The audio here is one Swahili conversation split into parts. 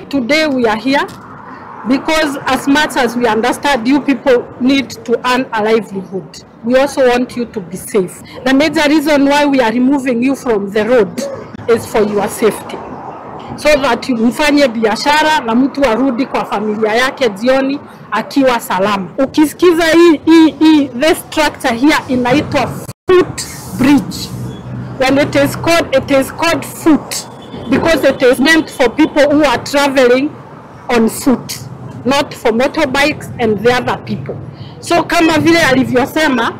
Today we are here because as much as we understand you people need to earn a livelihood, we also want you to be safe. The major reason why we are removing you from the road is for your safety. So that mfanye biashara na mtu arudi kwa familia yake jioni akiwa salama. Ukisikiza this structure here inaitwa footbridge. When it is called foot because it is meant for people who are traveling on foot, not for motorbikes and the other people. So kama vile alivyosema,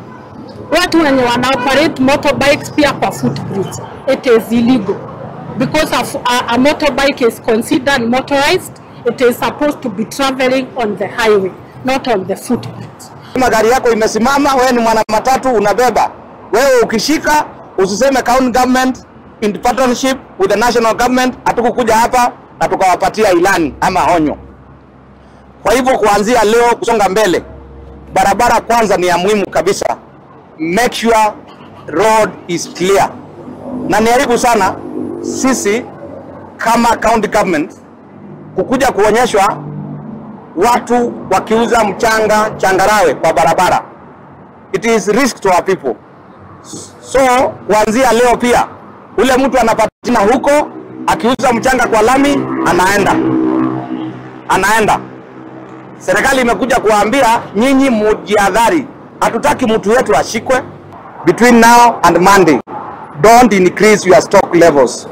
watu wenye wanaoperate motorbikes pia kwa footbridge, it is illegal. Because a motorbike is considered motorized, it is supposed to be traveling on the highway, not on the footbridge. Magari yako imesimama, wewe ni mwana matatu unabeba. Wewe ukishika, usiseme county government in partnership with the national government, hatukukuja hapa na tukawapatia ilani ama onyo. Kwa hivyo kuanzia leo kusonga mbele, barabara kwanza ni ya muhimu kabisa. Make sure road is clear. Na ni aibu sana sisi kama county government kukuja kuonyeshwa watu wakiuza mchanga changarawe kwa barabara. It is risk to our people. So kuanzia leo pia ule mtu anapatina huko akiuza mchanga kwa lami anaenda. Serikali imekuja kuambia nyinyi mjihadhari. Hatutaki mtu wetu ashikwe. Between now and Monday, don't increase your stock levels.